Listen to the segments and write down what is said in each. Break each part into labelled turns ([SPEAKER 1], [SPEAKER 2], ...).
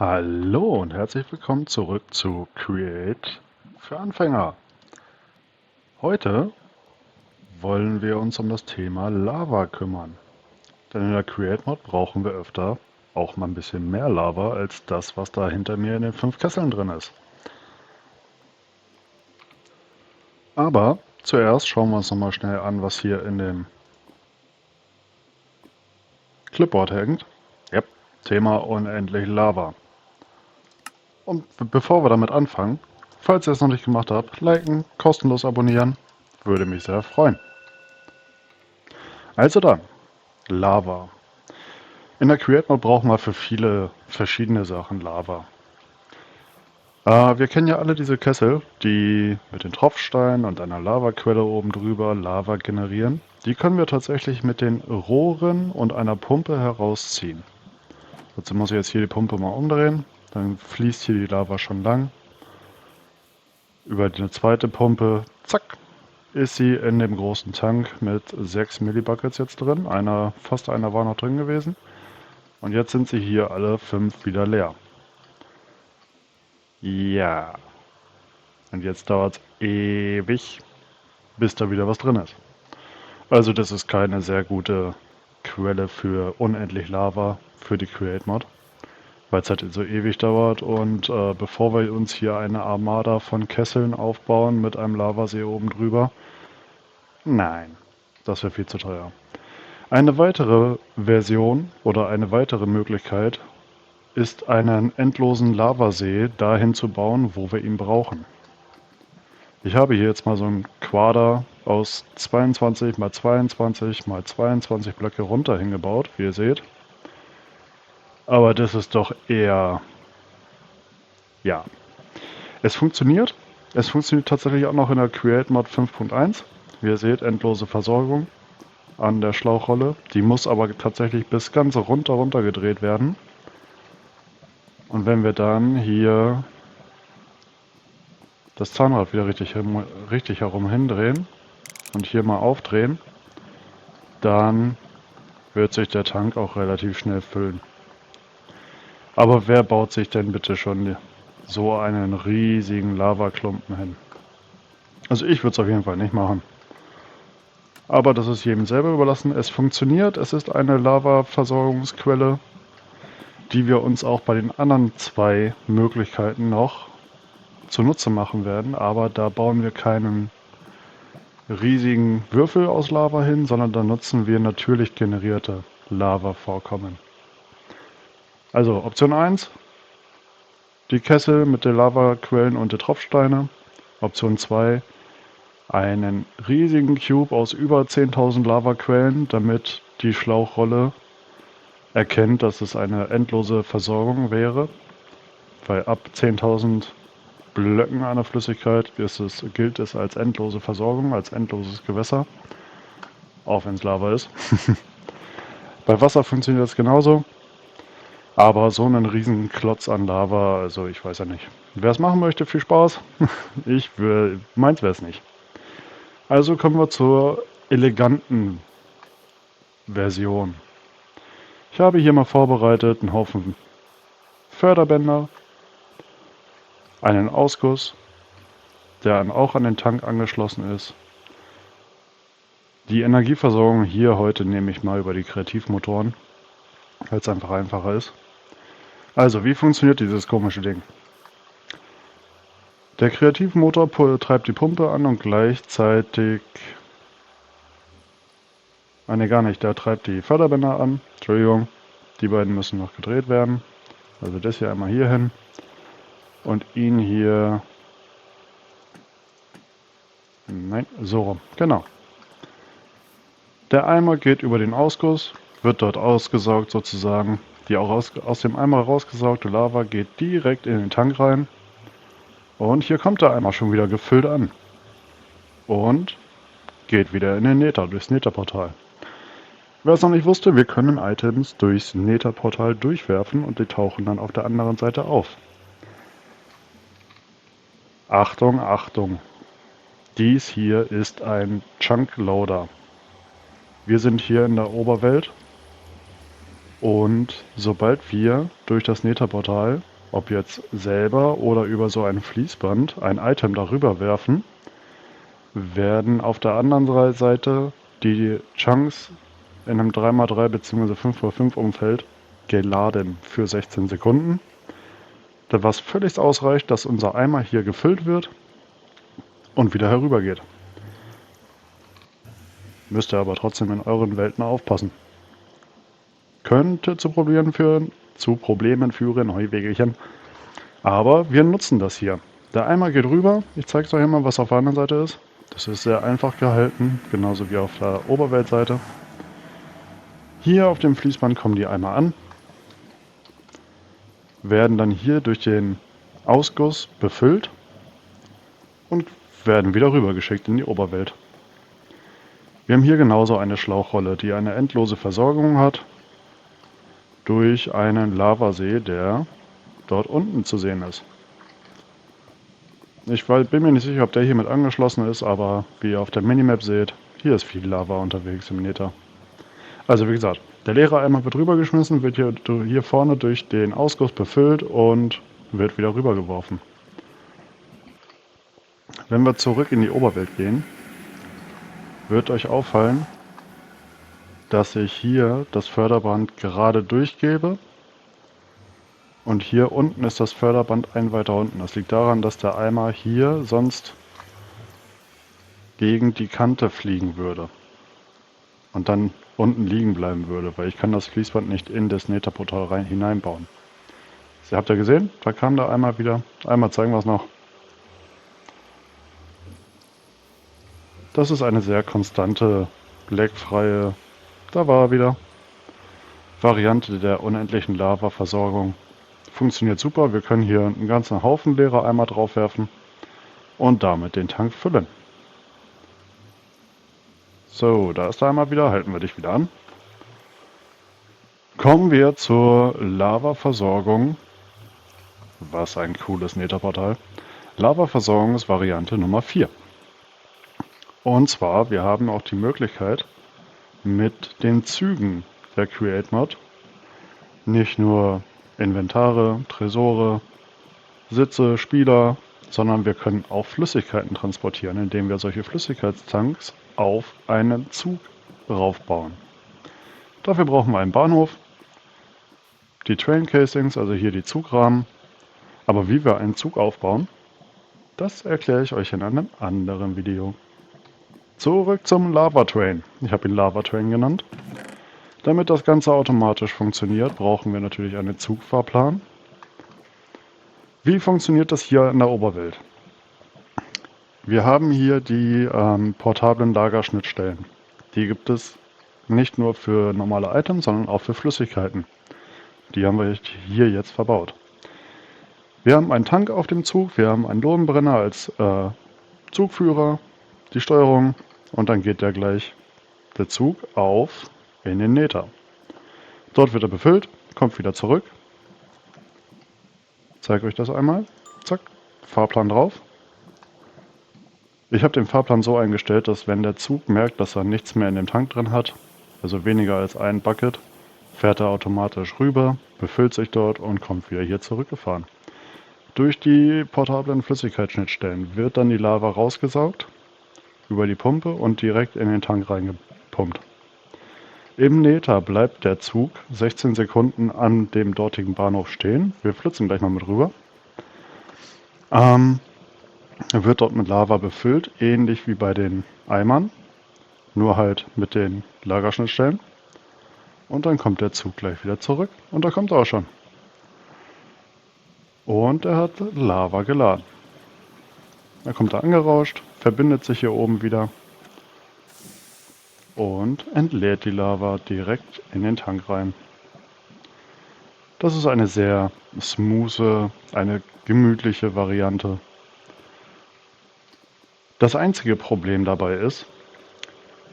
[SPEAKER 1] Hallo und herzlich willkommen zurück zu Create für Anfänger. Heute wollen wir uns um das Thema Lava kümmern. Denn in der Create Mod brauchen wir öfter auch mal ein bisschen mehr Lava als das, was da hinter mir in den 5 Kesseln drin ist. Aber zuerst schauen wir uns nochmal schnell an, was hier in dem Clipboard hängt. Yep, Thema unendlich Lava. Und bevor wir damit anfangen, falls ihr es noch nicht gemacht habt, liken, kostenlos abonnieren, würde mich sehr freuen. Also dann, Lava. In der Create Mode brauchen wir für viele verschiedene Sachen Lava. Wir kennen ja alle diese Kessel, die mit den Tropfsteinen und einer Lavaquelle oben drüber Lava generieren. Die können wir tatsächlich mit den Rohren und einer Pumpe herausziehen. Dazu muss ich jetzt hier die Pumpe mal umdrehen, dann fließt hier die Lava schon lang. Über eine zweite Pumpe, zack, ist sie in dem großen Tank mit 6 Millibuckets jetzt drin. Fast einer war noch drin gewesen. Und jetzt sind sie hier alle 5 wieder leer. Ja. Und jetzt dauert es ewig, bis da wieder was drin ist. Also das ist keine sehr gute Quelle für unendlich Lava für die Create Mod. Weil es halt so ewig dauert und bevor wir uns hier eine Armada von Kesseln aufbauen mit einem Lavasee oben drüber, nein, das wäre viel zu teuer. Eine weitere Version oder eine weitere Möglichkeit ist, einen endlosen Lavasee dahin zu bauen, wo wir ihn brauchen. Ich habe hier jetzt mal so einen Quader aus 22 x 22 x 22 Blöcke runter hingebaut, wie ihr seht. Aber das ist doch eher... ja. Es funktioniert. Es funktioniert tatsächlich auch noch in der Create Mod 5.1. Wie ihr seht, endlose Versorgung an der Schlauchrolle. Die muss aber tatsächlich bis ganz runter gedreht werden. Und wenn wir dann hier das Zahnrad wieder richtig herum hindrehen und hier mal aufdrehen, dann wird sich der Tank auch relativ schnell füllen. Aber wer baut sich denn bitte schon so einen riesigen Lavaklumpen hin? Also ich würde es auf jeden Fall nicht machen. Aber das ist jedem selber überlassen. Es funktioniert, es ist eine Lava-Versorgungsquelle, die wir uns auch bei den anderen 2 Möglichkeiten noch zunutze machen werden. Aber da bauen wir keinen riesigen Würfel aus Lava hin, sondern da nutzen wir natürlich generierte Lava-Vorkommen. Also Option 1, die Kessel mit den Lavaquellen und die Tropfsteine. Option 2, einen riesigen Cube aus über 10.000 Lavaquellen, damit die Schlauchrolle erkennt, dass es eine endlose Versorgung wäre. Weil ab 10.000 Blöcken einer Flüssigkeit gilt es als endlose Versorgung, als endloses Gewässer. Auch wenn es Lava ist. Bei Wasser funktioniert das genauso. Aber so einen riesen Klotz an Lava, also ich weiß ja nicht. Wer es machen möchte, viel Spaß. Meins wäre es nicht. Also kommen wir zur eleganten Version. Ich habe hier mal vorbereitet einen Haufen Förderbänder, einen Ausguss, der auch an den Tank angeschlossen ist. Die Energieversorgung hier heute nehme ich mal über die Kreativmotoren, weil es einfach einfacher ist. Also, wie funktioniert dieses komische Ding? Der Kreativmotor treibt die Pumpe an und gleichzeitig... ne, gar nicht, der treibt die Förderbänder an. Entschuldigung, die beiden müssen noch gedreht werden. Also das hier einmal hier hin und ihn hier... Nein, so rum, genau. Der Eimer geht über den Ausguss, wird dort ausgesaugt sozusagen. Die auch aus dem Eimer rausgesaugte Lava geht direkt in den Tank rein. Und hier kommt der Eimer schon wieder gefüllt an. Und geht wieder in den Nether, durchs Netherportal. Wer es noch nicht wusste, wir können Items durchs Netherportal durchwerfen und die tauchen dann auf der anderen Seite auf. Achtung, Achtung! Dies hier ist ein Chunk Loader. Wir sind hier in der Oberwelt Und sobald wir durch das Nether-Portal, ob jetzt selber oder über so ein Fließband, ein Item darüber werfen, werden auf der anderen Seite die Chunks in einem 3×3 bzw. 5×5 Umfeld geladen für 16 Sekunden. Was völlig ausreicht, dass unser Eimer hier gefüllt wird und wieder herübergeht. Müsst ihr aber trotzdem in euren Welten aufpassen. Könnte zu Problemen führen, Heuwegelchen. Aber wir nutzen das hier. Der Eimer geht rüber. Ich zeige euch mal, was auf der anderen Seite ist. Das ist sehr einfach gehalten, genauso wie auf der Oberweltseite. Hier auf dem Fließband kommen die Eimer an, werden dann hier durch den Ausguss befüllt und werden wieder rübergeschickt in die Oberwelt. Wir haben hier genauso eine Schlauchrolle, die eine endlose Versorgung hat durch einen Lavasee, der dort unten zu sehen ist. Ich bin mir nicht sicher, ob der hier mit angeschlossen ist, aber wie ihr auf der Minimap seht, hier ist viel Lava unterwegs im Nether. Also wie gesagt, der leere Eimer wird rübergeschmissen, wird hier vorne durch den Ausguss befüllt und wird wieder rübergeworfen. Wenn wir zurück in die Oberwelt gehen, wird euch auffallen, dass ich hier das Förderband gerade durchgebe. Und hier unten ist das Förderband ein weiter unten. Das liegt daran, dass der Eimer hier sonst gegen die Kante fliegen würde. Und dann unten liegen bleiben würde, weil ich kann das Fließband nicht in das Nether-Portal hineinbauen. So, habt ihr gesehen? Da kam der Eimer wieder. Einmal zeigen wir es noch. Das ist eine sehr konstante, leckfreie, da war er wieder, Variante der unendlichen Lava-Versorgung. Funktioniert super, wir können hier einen ganzen Haufen leerer Eimer drauf werfen und damit den Tank füllen. So, da ist der Eimer wieder, halten wir dich wieder an. Kommen wir zur Lava-Versorgung. Was ein cooles Nether-Portal. Lava-Versorgungsvariante Nummer 4. Und zwar, wir haben auch die Möglichkeit, mit den Zügen der Create Mod nicht nur Inventare, Tresore, Sitze, Spieler, sondern wir können auch Flüssigkeiten transportieren, indem wir solche Flüssigkeitstanks auf einen Zug raufbauen. Dafür brauchen wir einen Bahnhof, die Train Casings, also hier die Zugrahmen. Aber wie wir einen Zug aufbauen, das erkläre ich euch in einem anderen Video. Zurück zum Lava Train. Ich habe ihn Lava Train genannt. Damit das Ganze automatisch funktioniert, brauchen wir natürlich einen Zugfahrplan. Wie funktioniert das hier in der Oberwelt? Wir haben hier die portablen Lagerschnittstellen. Die gibt es nicht nur für normale Items, sondern auch für Flüssigkeiten. Die haben wir hier jetzt verbaut. Wir haben einen Tank auf dem Zug, wir haben einen Lohnbrenner als Zugführer, die Steuerung und dann geht der Zug auf in den Nether. Dort wird er befüllt, kommt wieder zurück. Ich zeige euch das einmal. Zack, Fahrplan drauf. Ich habe den Fahrplan so eingestellt, dass wenn der Zug merkt, dass er nichts mehr in dem Tank drin hat, also weniger als ein Bucket, fährt er automatisch rüber, befüllt sich dort und kommt wieder hier zurückgefahren. Durch die portablen Flüssigkeitsschnittstellen wird dann die Lava rausgesaugt über die Pumpe und direkt in den Tank reingepumpt. Im Nether bleibt der Zug 16 Sekunden an dem dortigen Bahnhof stehen. Wir flitzen gleich mal mit rüber. Wird dort mit Lava befüllt, ähnlich wie bei den Eimern, nur halt mit den Lagerschnittstellen. Und dann kommt der Zug gleich wieder zurück und da kommt er auch schon. Und er hat Lava geladen. Dann kommt er angerauscht, verbindet sich hier oben wieder und entleert die Lava direkt in den Tank rein. Das ist eine sehr smoothe, eine gemütliche Variante. Das einzige Problem dabei ist,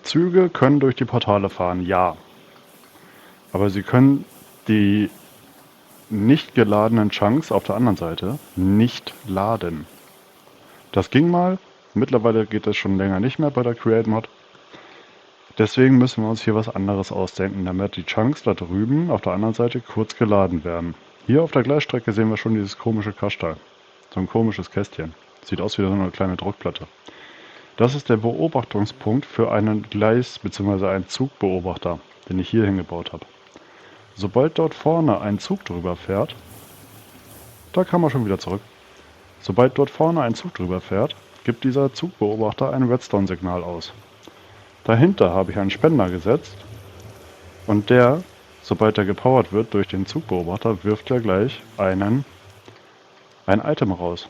[SPEAKER 1] Züge können durch die Portale fahren, ja. Aber sie können die nicht geladenen Chunks auf der anderen Seite nicht laden. Das ging mal, mittlerweile geht das schon länger nicht mehr bei der Create Mod. Deswegen müssen wir uns hier was anderes ausdenken, damit die Chunks da drüben auf der anderen Seite kurz geladen werden. Hier auf der Gleisstrecke sehen wir schon dieses komische Kastal. So ein komisches Kästchen. Sieht aus wie so eine kleine Druckplatte. Das ist der Beobachtungspunkt für einen Gleis- bzw. einen Zugbeobachter, den ich hier hingebaut habe. Sobald dort vorne ein Zug drüber fährt, da kann man schon wieder zurück. Sobald dort vorne ein Zug drüber fährt, gibt dieser Zugbeobachter ein Redstone-Signal aus. Dahinter habe ich einen Spender gesetzt und der, sobald er gepowert wird durch den Zugbeobachter, wirft er gleich ein Item raus.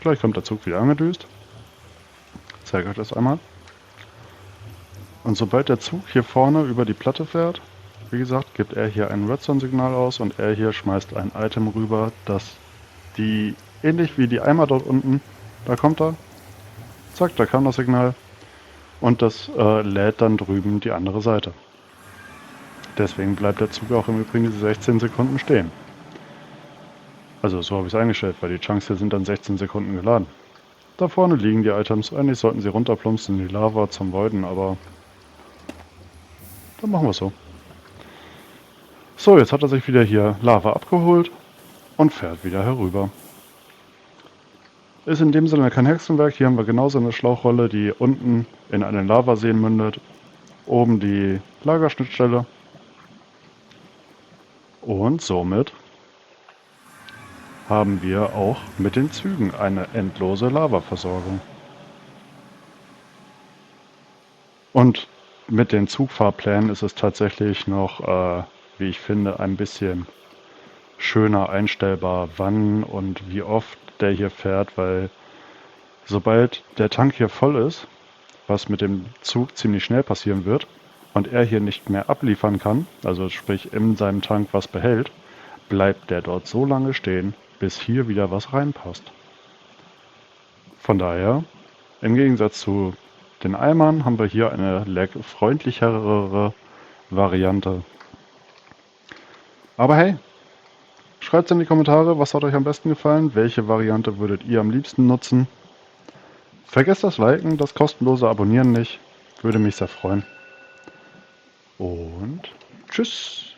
[SPEAKER 1] Gleich kommt der Zug wieder angedüst. Ich zeige euch das einmal. Und sobald der Zug hier vorne über die Platte fährt, wie gesagt, gibt er hier ein Redstone-Signal aus und er hier schmeißt ein Item rüber, das die, ähnlich wie die Eimer dort unten, da kommt er, zack, da kam das Signal und das lädt dann drüben die andere Seite. Deswegen bleibt der Zug auch im Übrigen diese 16 Sekunden stehen. Also so habe ich es eingestellt, weil die Chunks hier sind dann 16 Sekunden geladen. Da vorne liegen die Items, eigentlich sollten sie runterplumpsen in die Lava zum Voiden, aber dann machen wir es so. So, jetzt hat er sich wieder hier Lava abgeholt und fährt wieder herüber. Ist in dem Sinne kein Hexenwerk. Hier haben wir genauso eine Schlauchrolle, die unten in einen Lavasee mündet. Oben die Lagerschnittstelle. Und somit haben wir auch mit den Zügen eine endlose Lavaversorgung. Und mit den Zugfahrplänen ist es tatsächlich noch, wie ich finde, ein bisschen schöner einstellbar, wann und wie oft der hier fährt, weil sobald der Tank hier voll ist, was mit dem Zug ziemlich schnell passieren wird, und er hier nicht mehr abliefern kann, also sprich in seinem Tank was behält, bleibt der dort so lange stehen, bis hier wieder was reinpasst. Von daher, im Gegensatz zu den Eimern, haben wir hier eine lag-freundlichere Variante. Aber hey, schreibt in die Kommentare, was hat euch am besten gefallen, welche Variante würdet ihr am liebsten nutzen. Vergesst das Liken, das kostenlose Abonnieren nicht, würde mich sehr freuen. Und tschüss!